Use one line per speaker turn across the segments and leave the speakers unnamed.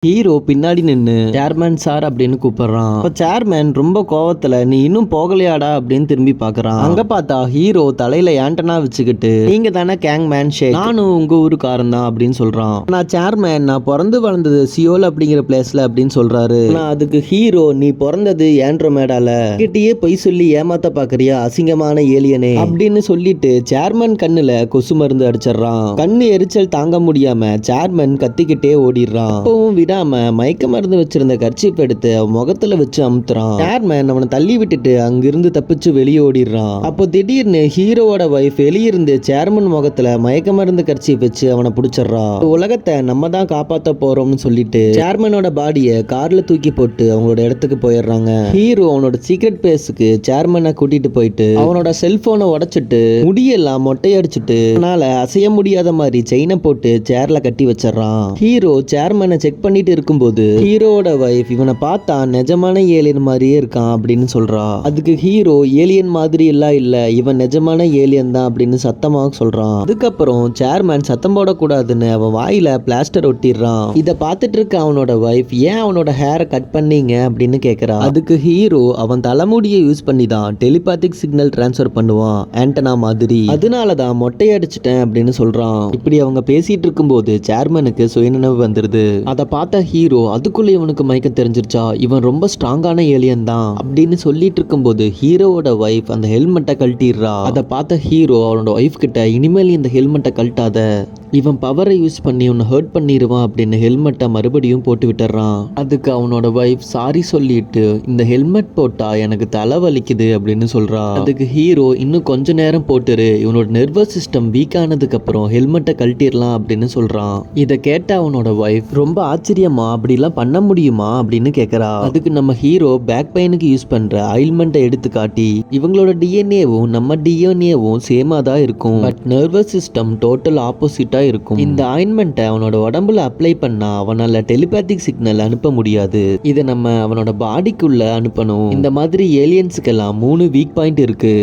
Hero பின்னாடி நின்னு chairman sir அப்படின்னு கூப்பிடுறான். அப்ப சேர்மேன் ரொம்ப கோவத்துல நீ இன்னும் போகலையாடா அப்படின்னு திரும்பி பாக்குறான். அங்க பார்த்தா ஹீரோ தலையில ஆண்டனா வச்சுக்கிட்டு நீங்க தானே கேங் மேன் ஷேக், நானும் உங்க ஊருக்காரன் தான் அப்படின்னு சொல்றான். நான் சேர்மேன் நான் பிறந்து வளர்ந்தது சியோல் அப்படிங்கிற பிளேஸ்ல அப்படின்னு சொல்றாரு. நான் அதுக்கு ஹீரோ நீ பிறந்தது ஆண்ட்ரோமேடால, கிட்டயே பொய் சொல்லி ஏமாத்த பாக்குறியா அசிங்கமான ஏலியனே அப்படின்னு சொல்லிட்டு சேர்மேன் கண்ணுல கொசு மருந்து அடிச்சிடறான். கண்ணு எரிச்சல் தாங்க முடியாம சேர்மேன் கத்திக்கிட்டே ஓடிடுறான். அப்பவும் விடாம மயக்க மருந்து வச்சிருந்த கர்ச்சீப் எடுத்து அவன் முகத்துல வச்சு அமுத்துறான். சேர்மேன் அவனை தள்ளி விட்டுட்டு அங்கிருந்து தப்பிச்சு வெளியே ஓடிடுறான். அப்போ திடீர்னு ஹீரோவோட வைஃப் வெளியிருந்து சேர்மன் முகத்துல மயக்க மருந்து கர்ச்சீப் வச்சு அவனை பிடிச்சிடறா. உலகத்தை நம்ம தான் காப்பாத்த போறோம்னு சொல்லிட்டு சேர்மனோட பாடியை கார்ல தூக்கி போட்டு அவங்களோட இடத்துக்கு போயிடுறாங்க. ஹீரோ அவனோட சீக்ரெட் பிளேஸுக்கு சேர்மனை கூட்டிட்டு போயிட்டு அவனோட செல்போனை உடைச்சிட்டு முடியெல்லாம் மொட்டையடிச்சிட்டு அதனால அசைய முடியாத மாதிரி செயினை போட்டு சேர்ல கட்டி வச்சிடறான். ஹீரோ சேர்மனை செக் பண்ணிட்டு இருக்கும்போது ஹீரோட வைஃப் இவனை பார்த்தா நிஜமான ஏலியன் மாதிரியே இருக்கான் அப்படின்னு சொல்றா. அதுக்கு ஹீரோ ஏலியன் மாதிரி எல்லாம் இல்ல, இவன் நிஜமான ஏலியன் தான் அப்படின்னு சத்தமா சொல்றான். அதுக்கப்புறம் சேர்மேன் சத்தம் போடக்கூடாதுன்னு அவன் வாயில பிளாஸ்டர் ஒட்டிடுறான். இத பார்த்துட்டு இருக்க அவனோட வைஃப் ஏன் அவனோட ஹேரை கட் பண்ணீங்க அப்படின்னு கேக்குறா. அதுக்கு ஹீரோ அவன் தலைமுடியை யூஸ் பண்ணி தான் டெலிபாத்திக் சிக்னல் டிரான்ஸ்ஃபர் பண்ணுவான் ஆண்டனா மாதிரி, அதனாலதான் மொட்டை அடிச்சிட்டேன் அப்படின்னு சொல்றான். இப்படி அவங்க பேசிட்டு இருக்கும்போது சேர்மனுக்கு சுயநினைவு வந்துருது. அதை பார்த்த ஹீரோ அதுக்குள்ள இவனுக்கு மயக்கம் தெரிஞ்சிருச்சா, இவன் ரொம்ப ஸ்ட்ராங்கான ஏலியன் தான் அப்படின்னு சொல்லிட்டு இருக்கும்போது ஹீரோவோட வைஃப் அந்த ஹெல்மெட்டை கழட்டிடுறா. அதை பார்த்த ஹீரோ அவனோட வைஃப் கிட்ட இனிமேல் இந்த ஹெல்மெட்டை கழட்டாத, இவன் பவரை யூஸ் பண்ணி உன்னை ஹர்ட் பண்ணிடுவான் அப்படின்னு ஹெல்மெட்டை மறுபடியும் போட்டு விட்டுறான். அதுக்கு அவனோட வைஃப் சாரி சொல்லிட்டு இந்த ஹெல்மெட் போட்டா எனக்கு தலை வலிக்குது அப்படின்னு சொல்றா. அதுக்கு ஹீரோ இன்னும் கொஞ்ச நேரம் போட்டுரு, இவனோட நர்வஸ் சிஸ்டம் வீக் ஆனதுக்கு அப்புறம் ஹெல்மெட்டை கழட்டிடலாம் அப்படின்னு சொல்றான். இதை கேட்ட அவனோட வைஃப் ரொம்ப ஆச்சரியமா அப்படிலாம் பண்ண முடியுமா அப்படின்னு கேட்கறா. அதுக்கு நம்ம ஹீரோ பேக் பெயினுக்கு யூஸ் பண்ற ஆயில்மெண்ட்டை எடுத்து காட்டி இவங்களோட டிஎன்ஏவும் நம்ம டிஎன்ஏவும் சேமா தான் இருக்கும், பட் நர்வஸ் சிஸ்டம் டோட்டல் ஆப்போசிட்டா இருக்கும். இந்த ஆயின்மெண்ட்டை அவனோட உடம்புல அப்ளை பண்ணா அவனால டெலிபாத்திக் சிக்னல் அனுப்ப முடியாது, இதை நம்ம அவனோட பாடிக்குள்ள அனுப்பணும். இந்த மாதிரி ஏலியன்ஸுக்கெல்லாம் 3 வீக் பாயிண்ட் இருக்கு,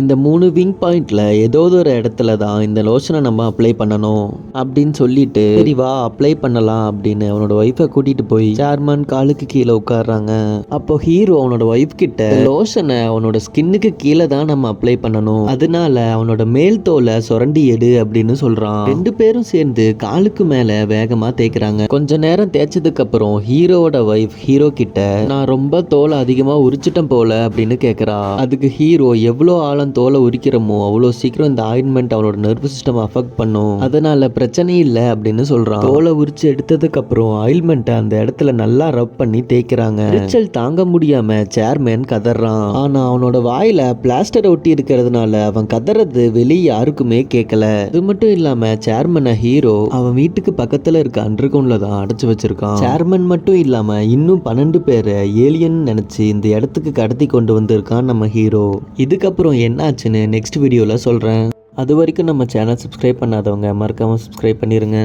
இந்த 3 வீக் பாயிண்ட்ல ஏதோ ஒரு இடத்துல தான் இந்த லோஷனை நம்ம அப்ளை பண்ணணும் அப்படின்னு சொல்லிட்டு சரி வா அப்ளை பண்ணலாம் அப்படின்னு அவனோட ஒய்ஃபை கூட்டிட்டு போய் சேர்மன் காலுக்கு கீழே உட்கார்றாங்க. அப்போ ஹீரோ அவனோட ஒய்ஃப் கிட்ட லோஷனை அவனோட ஸ்கின்னுக்கு கீழே தான் நம்ம அப்ளை பண்ணணும், அதனால அவனோட மேல் தோலை சுரண்டி எடு அப்படின்னு சொல்றான். 2 பேரும் சேர்ந்து காலுக்கு மேல வேகமா தேய்க்கிறாங்க. கொஞ்ச நேரம் தேய்ச்சதுக்கு அப்புறம் ஹீரோவோட வைஃப் ஹீரோ கிட்ட நான் ரொம்ப தோலை அதிகமா உரிச்சிட்டேன் போல அப்படின்னு கேக்குறா. அதுக்கு ஹீரோ எவ்வளவு ஆழம் தோலை உரிக்கிறோமோ அவ்வளோ சீக்கிரம் இந்த ஆயின்மெண்ட் அவனோட நர்வஸ் சிஸ்டம் அஃபெக்ட் பண்ணும், அதனால பிரச்சனை இல்லை அப்படின்னு சொல்றான். தோலை உரிச்சு எடுத்ததுக்கு அப்புறம் ஆயில்மெண்ட் அந்த இடத்துல நல்லா ரப் பண்ணி தேய்க்கிறாங்க. எரிச்சல் தாங்க முடியாம சேர்மேன் கதறான். ஆனா அவனோட வாயில பிளாஸ்டர் ஒட்டி இருக்கிறதுனால அவன் கதறது வெளியே யாருக்குமே கேட்கல. அது மட்டும் இல்லாம சேர்மனை ஹீரோ அவன் வீட்டுக்கு பக்கத்துல இருக்க அண்டர்கிரவுண்ட்ல தான் அடைச்சு வச்சிருக்கான். சேர்மன் மட்டும் இல்லாம இன்னும் 12 பேரை ஏலியன் நினைச்சு இந்த இடத்துக்கு கடத்தி கொண்டு வந்திருக்கான் நம்ம ஹீரோ. இதுக்கப்புறம் என்னாச்சுன்னு நெக்ஸ்ட் வீடியோல சொல்றேன். அது வரைக்கும் நம்ம சேனல் சப்ஸ்கிரைப் பண்ணாதவங்க மறக்காம சப்ஸ்கிரைப் பண்ணிருங்க.